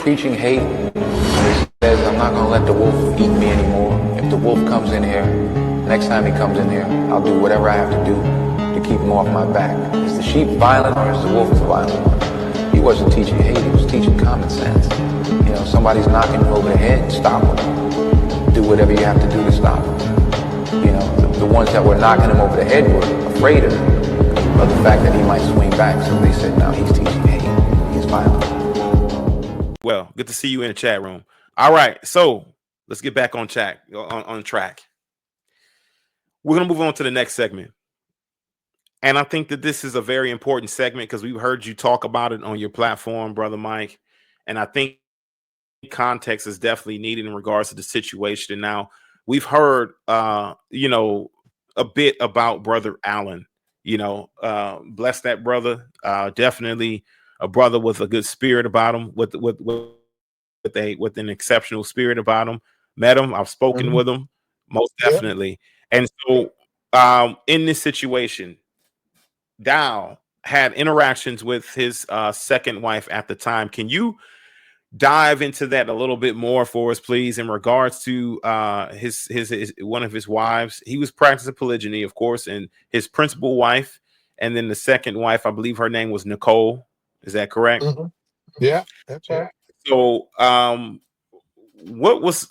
preaching hate. He says, I'm not going to let the wolf eat me anymore. If the wolf comes in here, next time he comes in here, I'll do whatever I have to do to keep him off my back. Is the sheep violent or is the wolf the violent one? He wasn't teaching hate, he was teaching common sense. You know, somebody's knocking you over the head, stop them. Do whatever you have to do to stop them. You know, the ones that were knocking him over the head were afraid of the fact that he might swing back. So they said, no, he's teaching hate. He's violent. Well, good to see you in the chat room. All right, so let's get back on track. We're going to move on to the next segment. And I think that this is a very important segment because we've heard you talk about it on your platform, Brother Myke. And I think context is definitely needed in regards to the situation. And now we've heard, a bit about Brother Allen. Bless that brother. Definitely a brother with a good spirit about him, with an exceptional spirit about him. Met him. I've spoken with him, most definitely. And so in this situation, Dowell had interactions with his second wife at the time. Can you dive into that a little bit more for us, please, in regards to his one of his wives? He was practicing polygyny, of course, and his principal wife, and then the second wife, I believe her name was Nicole. Is that correct? Yeah, that's right. So, what's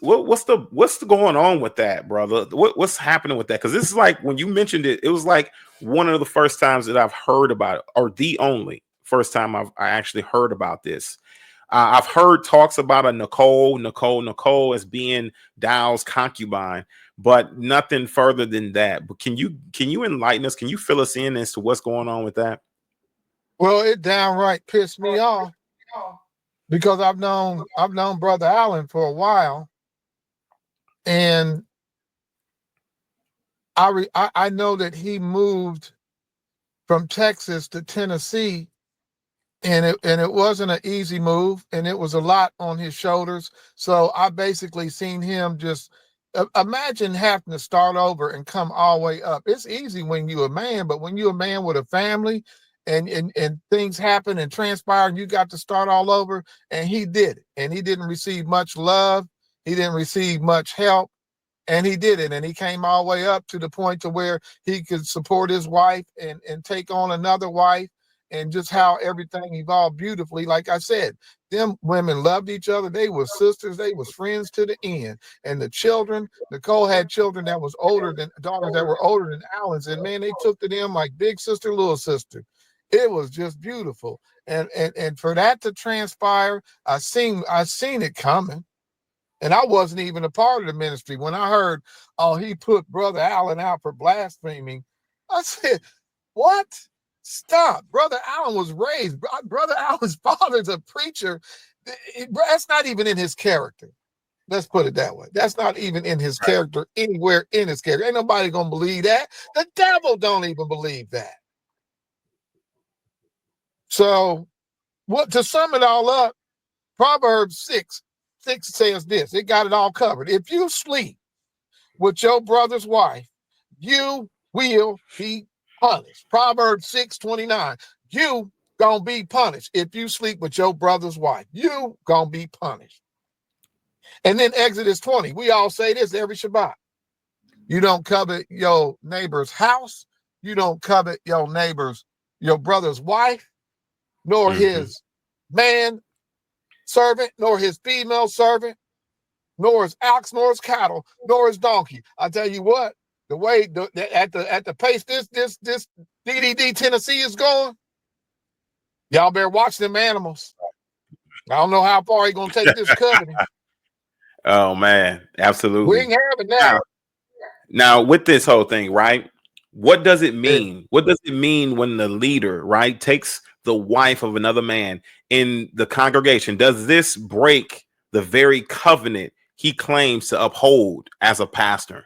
going on with that, brother? What's happening with that? Because this is like, when you mentioned it, it was like one of the first times that I've heard about it, or the only first time I actually heard about this. I've heard talks about a Nicole as being Dowell's concubine, but nothing further than that. But can you enlighten us? Can you fill us in as to what's going on with that? Well, it downright pissed me off because I've known Brother Allen for a while, and I know that he moved from Texas to Tennessee, and it wasn't an easy move, and it was a lot on his shoulders. So I basically seen him just imagine having to start over and come all the way up. It's easy when you're a man, but when you're a man with a family and things happen and transpire and you got to start all over, and he did it. And he didn't receive much love. He didn't receive much help. And he did it. And he came all the way up to the point to where he could support his wife and take on another wife, and just how everything evolved beautifully. Like I said, them women loved each other. They were sisters. They was friends to the end. And the children, Nicole had children that was daughters that were older than Allen's. And man, they took to them like big sister, little sister. It was just beautiful. And for that to transpire, I seen it coming. And I wasn't even a part of the ministry. When I heard, oh, he put Brother Allen out for blaspheming, I said, what? Stop. Brother Allen was raised. Brother Allen's father's a preacher. That's not even in his character. Let's put it that way. That's not even in his character, anywhere in his character. Ain't nobody going to believe that. The devil don't even believe that. So, to sum it all up, Proverbs 6 says this. It got it all covered. If you sleep with your brother's wife, you will be punished. Proverbs 6:29. You gonna be punished if you sleep with your brother's wife. You gonna be punished. And then Exodus 20. We all say this every Shabbat. You don't covet your neighbor's house. You don't covet your brother's wife, nor his man servant, nor his female servant, nor his ox, nor his cattle, nor his donkey. I tell you what, the way at the pace this DDD Tennessee is going, y'all better watch them animals. I don't know how far he's gonna take this covenant. Oh man, absolutely. We ain't having that. Now with this whole thing, right? What does it mean? What does it mean when the leader, right, takes the wife of another man in the congregation? Does this break the very covenant he claims to uphold as a pastor?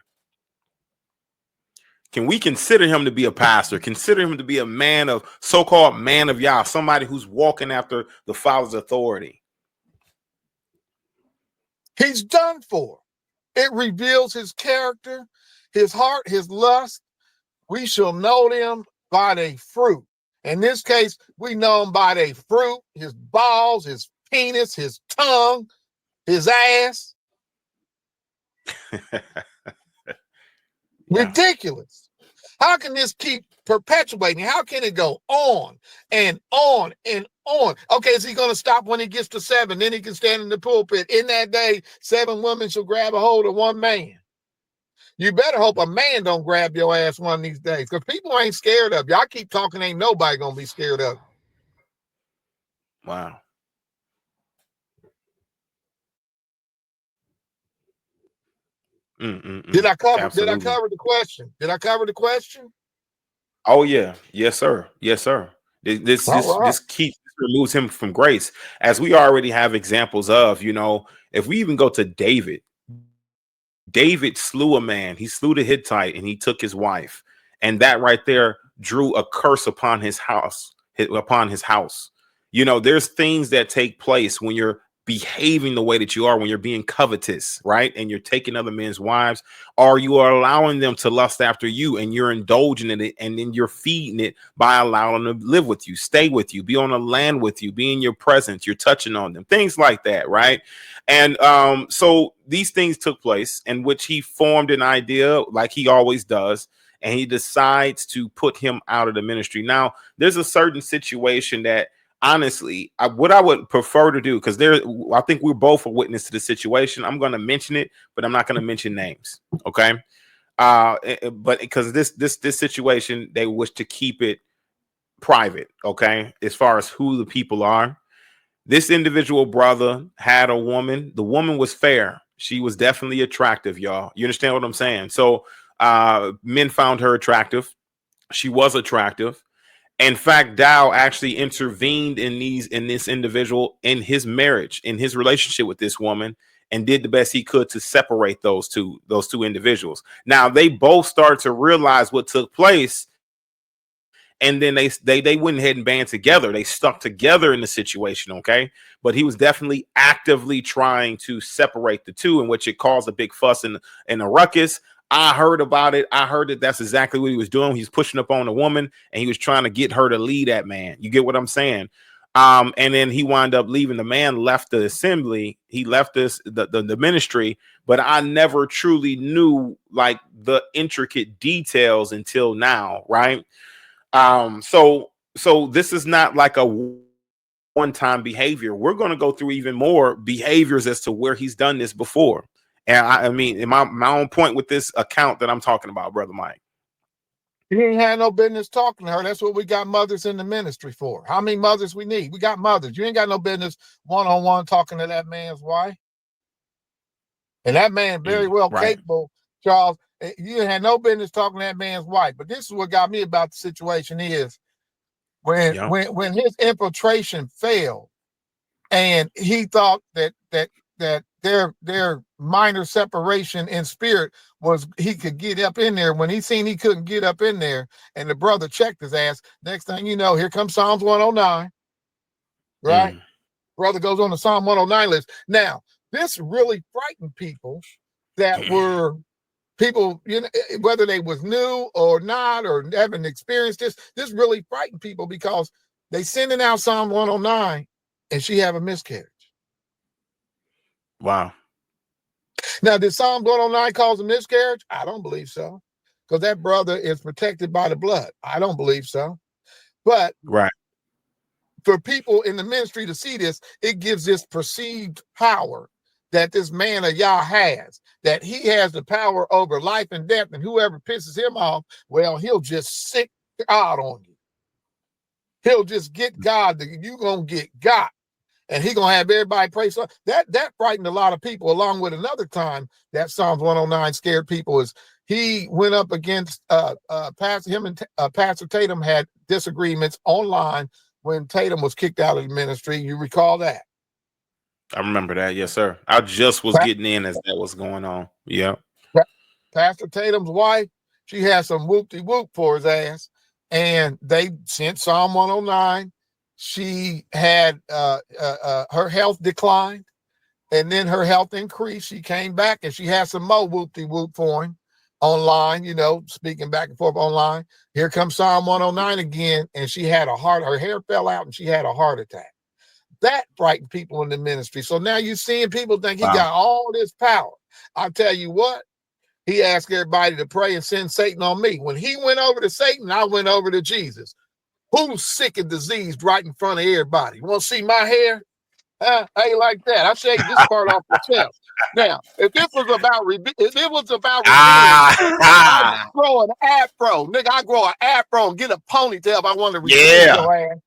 Can we consider him to be a pastor? Consider him to be a man of so-called man of Yah, somebody who's walking after the Father's authority? He's done for. It reveals his character, his heart, his lust. We shall know them by their fruit. In this case, we know him by their fruit, his balls, his penis, his tongue, his ass. Yeah. Ridiculous. How can this keep perpetuating? How can it go on and on and on? Okay, is he going to stop when he gets to 7? Then he can stand in the pulpit. In that day, 7 women shall grab a hold of 1 man. You better hope a man don't grab your ass one of these days, because people ain't scared of you. I keep talking, ain't nobody going to be scared of you. Wow. Did I cover Absolutely. the question? Did I cover the question? Oh yeah, yes sir, yes sir. This All this right. this keeps this removes him from grace, as we already have examples of. If we even go to David, David slew a man. He slew the Hittite, and he took his wife, and that right there drew a curse upon his house. There's things that take place when you're behaving the way that you are, when you're being covetous, right? And you're taking other men's wives, or you are allowing them to lust after you, and you're indulging in it, and then you're feeding it by allowing them to live with you, stay with you, be on the land with you, be in your presence, you're touching on them, things like that, right? And so these things took place, in which he formed an idea, like he always does, and he decides to put him out of the ministry. Now, there's a certain situation that, honestly, what I would prefer to do, because I think we're both a witness to the situation. I'm going to mention it, but I'm not going to mention names. Okay. But because this situation, they wish to keep it private. Okay. As far as who the people are, this individual brother had a woman. The woman was fair. She was definitely attractive, y'all. You understand what I'm saying? So men found her attractive. She was attractive. In fact, Dow actually intervened in this individual, in his marriage, in his relationship with this woman, and did the best he could to separate those two individuals. Now they both start to realize what took place, and then they went ahead and band together. They stuck together in the situation, okay? But he was definitely actively trying to separate the two, in which it caused a big fuss and a ruckus. I heard about it. I heard that that's exactly what he was doing. He's pushing up on a woman, and he was trying to get her to lead that man. You get what I'm saying? And then he wound up leaving. The man left the assembly. He left the ministry, but I never truly knew like the intricate details until now, right? So this is not like a one-time behavior. We're going to go through even more behaviors as to where he's done this before. And I mean, in my own point with this account that I'm talking about, Brother Myke. He ain't had no business talking to her. That's what we got mothers in the ministry for. How many mothers we need? We got mothers. You ain't got no business one-on-one talking to that man's wife. And that man very well Right. capable, Charles. You had no business talking to that man's wife. But this is what got me about the situation is when his infiltration failed, and he thought that their minor separation in spirit was he could get up in there. When he seen he couldn't get up in there, and the brother checked his ass, next thing you know, here comes Psalms 109, right? Brother goes on the Psalm 109 list. Now, this really frightened people that were people, whether they was new or not, or haven't experienced this really frightened people, because they sending out Psalm 109 and she have a miscarriage. Wow. Now, did Psalm 109 cause a miscarriage? I don't believe so, because that brother is protected by the blood. I don't believe so. But Right. for people in the ministry to see this, it gives this perceived power that this man of Yah has, that he has the power over life and death, and whoever pisses him off, well, he'll just sick God on you. He'll just get God, you gonna get God, and he gonna have everybody pray. So that frightened a lot of people, along with another time that Psalms 109 scared people is he went up against Pastor Tatum had disagreements online when Tatum was kicked out of the ministry. You recall that? I remember that. Yes, sir. I just was getting in as that was going on. Yeah. Pastor Tatum's wife, she had some whoop-de-whoop for his ass, and they sent Psalm 109. She had her health declined, and then her health increased. She came back, and she had some more whoop-de-whoop for him online, speaking back and forth online. Here comes Psalm 109 again, and she had her hair fell out, and she had a heart attack. that frightened people in the ministry. So now you're seeing people think he Wow. got all this power. I'll tell you what, he asked everybody to pray and send Satan on me. When he went over to Satan, I went over to Jesus. Who's sick and diseased right in front of everybody? You want to see my hair? How you like that? I shaved this part off the chest. Now, if this was about revealing, I'd grow an afro. Nigga, I grow an afro and get a ponytail if I want to reveal your ass.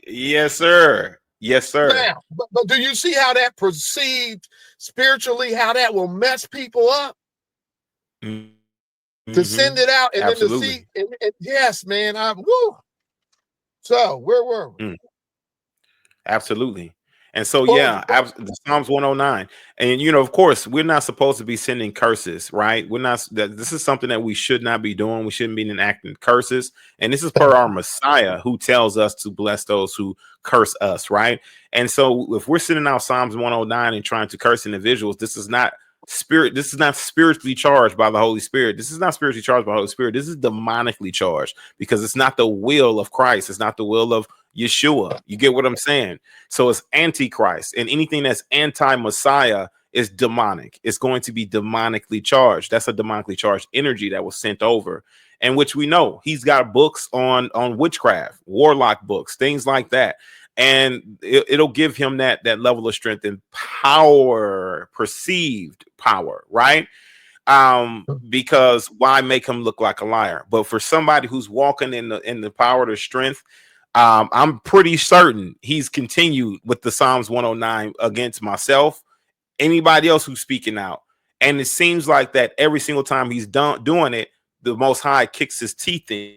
Yes, sir. Yes, sir. Now, but do you see how that perceived spiritually, how that will mess people up? To send it out and Absolutely. then to see, and yes, man, woo. So where were we? Absolutely. And so, yeah, the Psalms 109. And, you know, of course, we're not supposed to be sending curses, right? We're not, this is something that we should not be doing. We shouldn't be enacting curses. And this is per our Messiah, who tells us to bless those who curse us, right? And so if we're sending out Psalms 109 and trying to curse individuals, this is not spiritually charged by the Holy Spirit. This is not spiritually charged by the Holy Spirit. This is demonically charged, because it's not the will of Christ. It's not the will of Yeshua. You get what I'm saying? So it's antichrist, and anything that's anti-Messiah is demonic. It's going to be demonically charged. That's a demonically charged energy that was sent over, and which we know he's got books on witchcraft, warlock books, things like that. And it'll give him that level of strength and power, perceived power, right? Because why make him look like a liar? But for somebody who's walking in the power of the strength, I'm pretty certain he's continued with the Psalms 109 against myself, anybody else who's speaking out. And it seems like that every single time he's doing it, the Most High kicks his teeth in,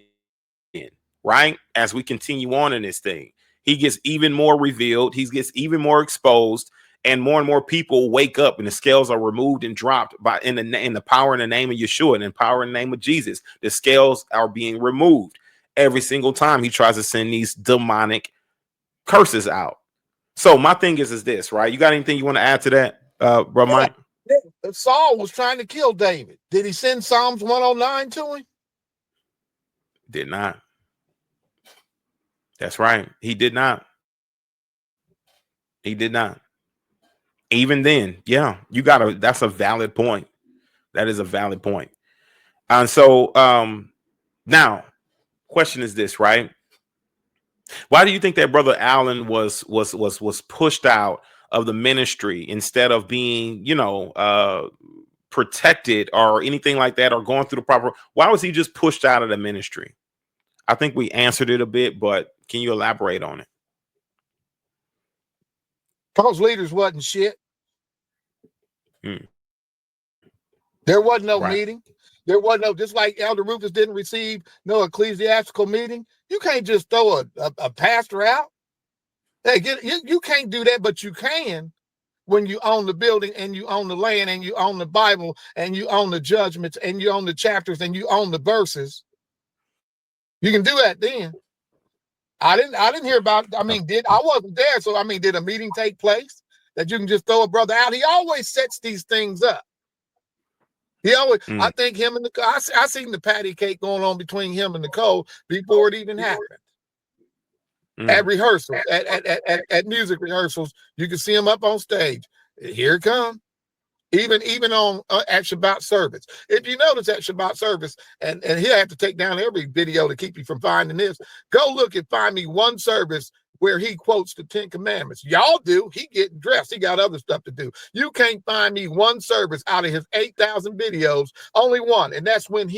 right? As we continue on in this thing, he gets even more revealed. He gets even more exposed, and more people wake up, and the scales are removed and dropped in the power and the name of Yeshua, and in power and the name of Jesus. The scales are being removed every single time he tries to send these demonic curses out. So my thing is this, right? You got anything you want to add to that, bro, Myke? Saul was trying to kill David. Did he send Psalms 109 to him? Did not. That's right. He did not. He did not. Even then, yeah, that's a valid point. That is a valid point. And so now, question is this, right? Why do you think that Brother Allen was pushed out of the ministry instead of being, protected or anything like that, or going through the proper? Why was he just pushed out of the ministry? I think we answered it a bit, but can you elaborate on it? Because leaders wasn't shit. There wasn't no meeting. There wasn't no, just like Elder Rufus didn't receive no ecclesiastical meeting. You can't just throw a pastor out. Hey, you can't do that, but you can when you own the building and you own the land and you own the Bible and you own the judgments and you own the chapters and you own the verses. You can do that then. I didn't hear about, I wasn't there. So, did a meeting take place that you can just throw a brother out? He always sets these things up. He always, I think him and I seen the patty cake going on between him and Nicole before it even happened. At rehearsals, at music rehearsals, you can see him up on stage. Here it comes. Even on at Shabbat service. If you notice at Shabbat service, and he'll have to take down every video to keep you from finding this, go look and find me one service where he quotes the 10 Commandments. Y'all do. He getting dressed. He got other stuff to do. You can't find me one service out of his 8,000 videos, only one. And that's when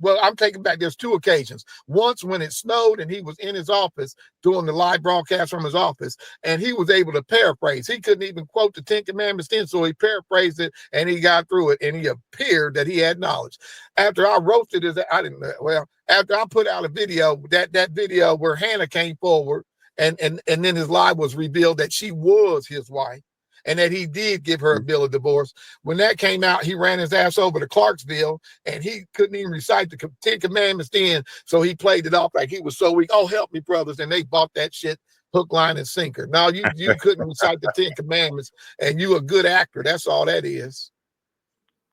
I'm taking back, there's two occasions. Once when it snowed and he was in his office doing the live broadcast from his office, and he was able to paraphrase. He couldn't even quote the 10 Commandments then, so he paraphrased it and he got through it, and he appeared that he had knowledge. After I roasted after I put out a video, that video where Hannah came forward, and then his lie was revealed that she was his wife and that he did give her a bill of divorce. When that came out, he ran his ass over to Clarksville, and he couldn't even recite the 10 Commandments then, so he played it off like he was so weak. Oh, help me, brothers. And they bought that shit hook, line, and sinker. Now you couldn't recite the 10 Commandments, and you a good actor. That's all that is.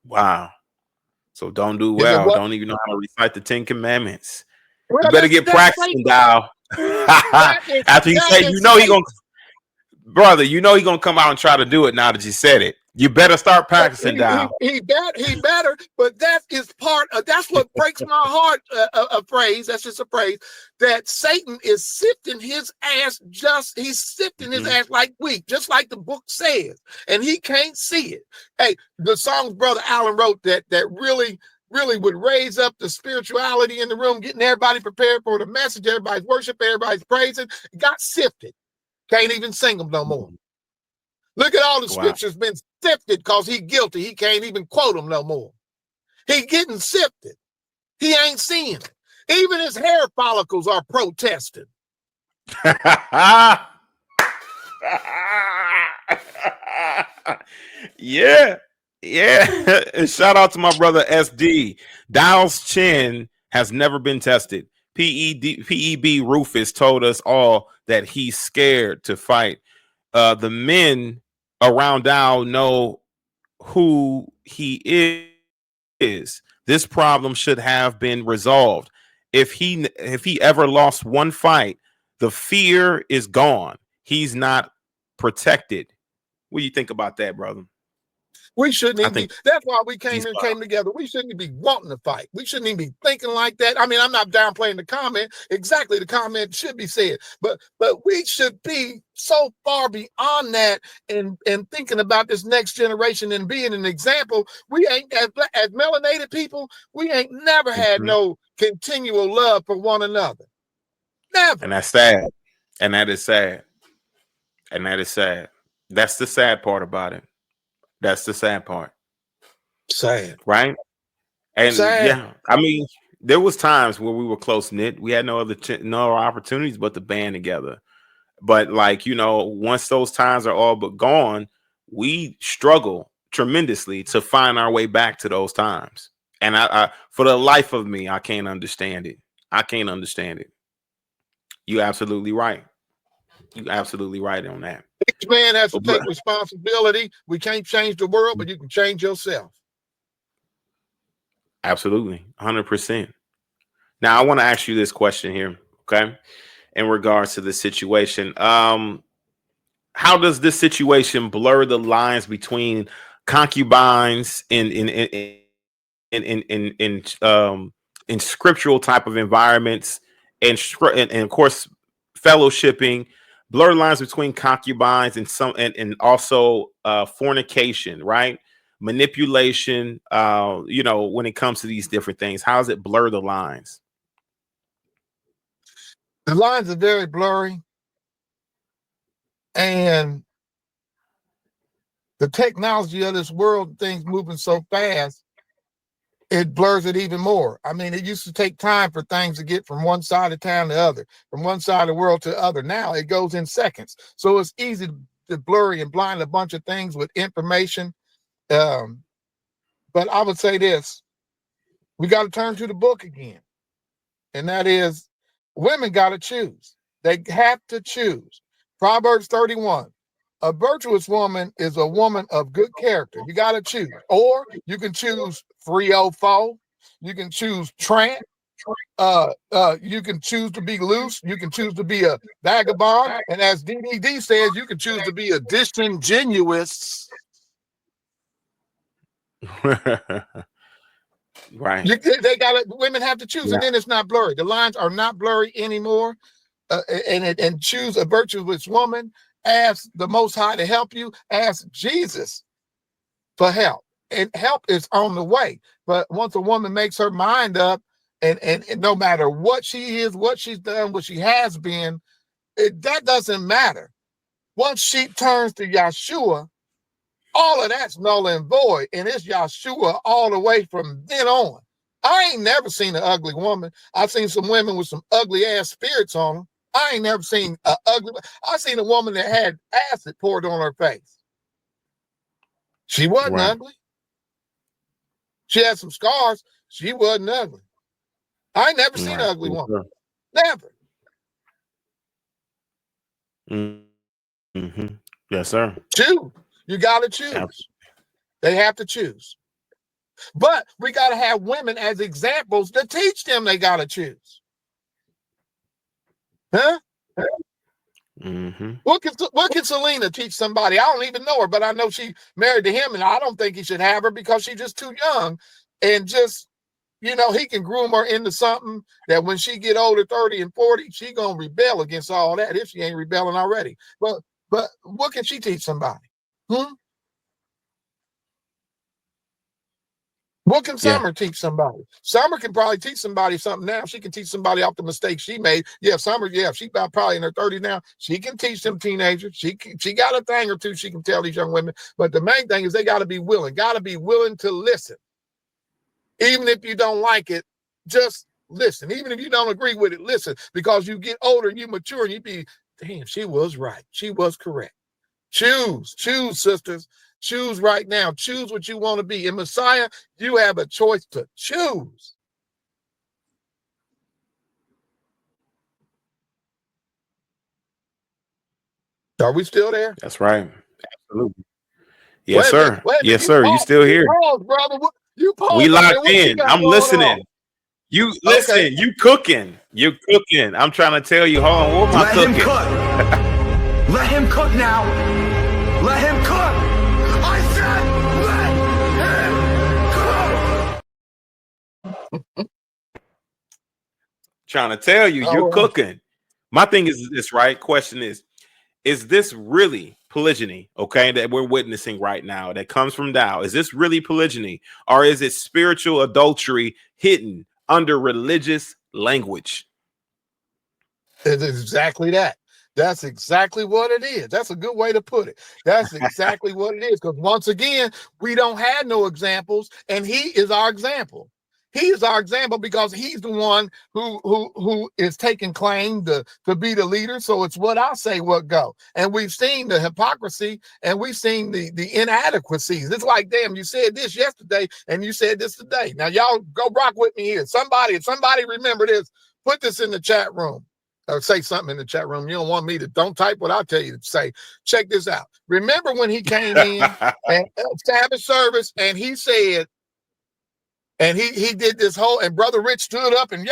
Wow. So don't do well. Don't even know how to recite the 10 Commandments. You better get practicing, Dowell. After you say, you know he gonna, brother, you know he gonna come out and try to do it now that you said it. You better start practicing, Dowell. He better, but that is part of, that's what breaks my heart. A phrase, that's just a phrase, that Satan is sifting his ass, he's sifting his ass like wheat, just like the book says, and he can't see it. Hey, the songs Brother Allen wrote that really would raise up the spirituality in the room, getting everybody prepared for the message, everybody's worship, everybody's praising, got sifted. Can't even sing them no more. Look at all the scriptures been sifted because he guilty. He can't even quote them no more. He getting sifted. He ain't seeing it. Even his hair follicles are protesting. Yeah. And shout out to my brother SD. Dowell's chin has never been tested. PEB Rufus told us all that he's scared to fight. The men around Dowell know who he is. This problem should have been resolved. If he ever lost one fight, the fear is gone. He's not protected. What do you think about that, brother? We shouldn't even be. That's why we came together. We shouldn't be wanting to fight. We shouldn't even be thinking like that. I mean, I'm not downplaying the comment. Exactly, the comment should be said. But we should be so far beyond that and thinking about this next generation and being an example. We ain't, as melanated people, we ain't never had no continual love for one another. Never. And that's sad. And that is sad. And that is sad. That's the sad part about it. That's the sad part. Sad. Right? And sad. Yeah, I mean, there was times where we were close knit. We had no opportunities but to band together. But like, you know, once those times are all but gone, we struggle tremendously to find our way back to those times. And I for the life of me, I can't understand it. I can't understand it. You're absolutely right. You're absolutely right on that. Each man has to take responsibility. We can't change the world, but you can change yourself. Absolutely. 100%. Now, I want to ask you this question here, okay? In regards to the situation. How does this situation blur the lines between concubines in scriptural type of environments and of course fellowshipping, blur lines between concubines and also fornication, right? Manipulation, you know, when it comes to these different things, how does it blur the lines? The lines are very blurry, and the technology of this world, things moving so fast, it blurs it even more. I mean, it used to take time for things to get from one side of town to the other, from one side of the world to the other. Now it goes in seconds. So it's easy to blurry and blind a bunch of things with information. But I would say this, we got to turn to the book again. And that is, women got to choose. They have to choose. Proverbs 31. A virtuous woman is a woman of good character. You got to choose. Or you can choose 304. You can choose tramp. You can choose to be loose. You can choose to be a vagabond. And as DDD says, you can choose to be a disingenuous. Right. Women have to choose, and then it's not blurry. The lines are not blurry anymore. And choose a virtuous woman. Ask the Most High to help you. Ask Jesus for help, and help is on the way. But once a woman makes her mind up, and no matter what she is, what she's done, what she has been, that doesn't matter. Once she turns to Yahshua, all of that's null and void, and it's Yahshua all the way from then on. I ain't never seen an ugly woman. I've seen some women with some ugly ass spirits on them. I ain't never seen an ugly. I seen a woman that had acid poured on her face. She wasn't ugly. She had some scars. She wasn't ugly. I ain't never seen an ugly woman. Never. Mm-hmm. Yes, sir. Choose. You got to choose. Absolutely. They have to choose. But we got to have women as examples to teach them they got to choose. Huh? Mm-hmm. What can Selena teach somebody? I don't even know her, but I know she married to him, and I don't think he should have her because she's just too young. And just, he can groom her into something that when she get older, 30 and 40, she gonna rebel against all that if she ain't rebelling already. But what can she teach somebody? What can Yeah. Summer teach somebody? Summer can probably teach somebody something now. She can teach somebody off the mistakes she made. Yeah, Summer, she's about probably in her 30s now. She can teach them teenagers. She got a thing or two she can tell these young women. But the main thing is they got to be willing to listen. Even if you don't like it, just listen. Even if you don't agree with it, listen. Because you get older and you mature and you be, damn, she was right. She was correct. Choose, sisters. Choose right now. Choose what you want to be. In Messiah, you have a choice to choose. Are we still there? That's right. Absolutely. Yes, Wait a minute. sir. Wait a minute. Yes, sir. You still You here? pause, brother. You We pause on me. locked What you in. got I'm going listening. on? You listen. Okay. You cooking. You cooking. I'm trying to tell you. Hold on. What am I cooking? Let him cook. Let him cook now. Let him cook. I said let him cook. Trying to tell you, you're All right. cooking. My thing is this, right? Question is this really polygyny, okay, that we're witnessing right now that comes from Dowell? Is this really polygyny, or is it spiritual adultery hidden under religious language? It's exactly that. That's exactly what it is. That's a good way to put it. That's exactly what it is. Because once again, we don't have no examples, and he is our example. He is our example because he's the one who is taking claim to be the leader. So it's what I say, what go. And we've seen the hypocrisy and we've seen the inadequacies. It's like, damn, you said this yesterday and you said this today. Now y'all go rock with me here. Somebody remember this. Put this in the chat room. Or say something in the chat room. You don't want me to, don't type what I tell you to say. Check this out. Remember when he came in and Sabbath service and he said, and he did this whole, and Brother Rich stood up and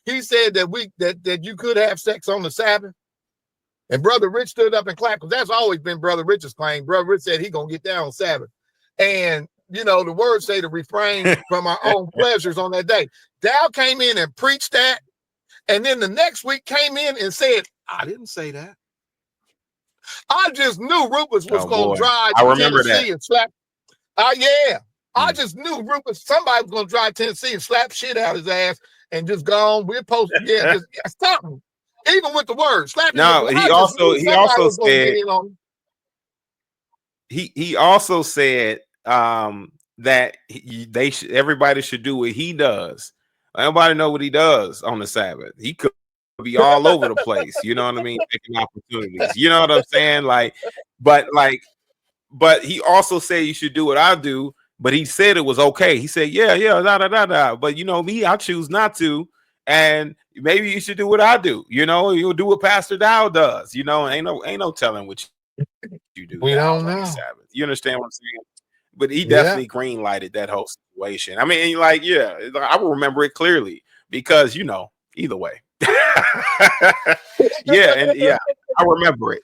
he said that you could have sex on the Sabbath. And Brother Rich stood up and clapped, because that's always been Brother Rich's claim. Brother Rich said he gonna get down on Sabbath. And the words say to refrain from our own pleasures on that day. Dow came in and preached that. And then the next week came in and said, I didn't say that. I just knew Rufus was going to drive I to remember Tennessee that. and slap. I just knew Rufus, somebody was going to drive to Tennessee and slap shit out his ass and just go on. We're posting, just stop him. Even with the word, slap him. No, I just knew somebody was going to said, get in on him. He also said that everybody should do what he does. Everybody know what he does on the Sabbath. He could be all over the place. You know what I mean? Taking opportunities. You know what I'm saying? But he also said you should do what I do. But he said it was okay. He said, yeah, da. But me, I choose not to. And maybe you should do what I do. You'll do what Pastor Dowell does. Ain't no telling what you do. We don't On the know. Sabbath. You understand what I'm saying? But he Yeah. definitely green lighted that whole situation. I mean, I will remember it clearly because either way. Yeah, I remember it.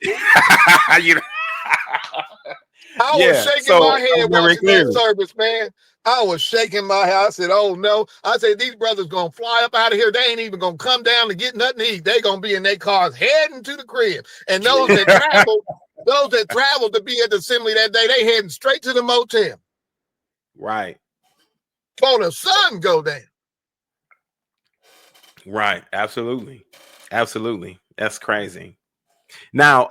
I was shaking my head watching that service, man. I was shaking my head. I said, oh no. I said, these brothers gonna fly up out of here. They ain't even gonna come down to get nothing to eat. They gonna be in their cars heading to the crib. And those that traveled to be at the assembly that day, they heading straight to the motel. Right. Before the sun go down. Right. Absolutely. That's crazy. Now,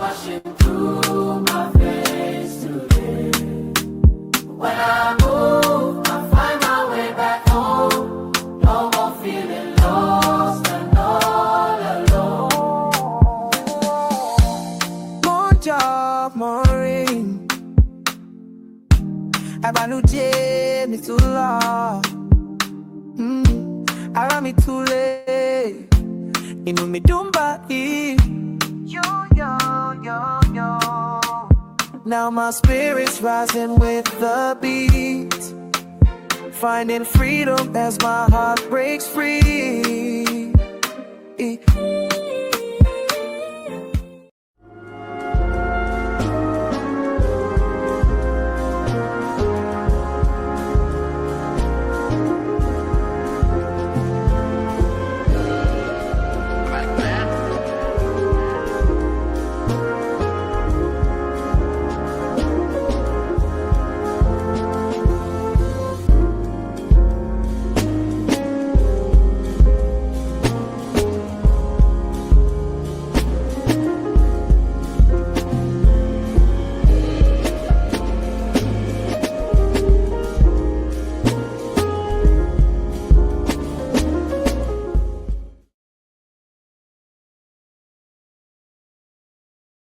Washing through my face today. When I move, I find my way back home. No more feeling lost and all alone. Mon job, mon ring. Abanuje mi too long. Ara mi too late. Inú mi dùn báyìí. Yo. Now my spirit's rising with the beat, finding freedom as my heart breaks free.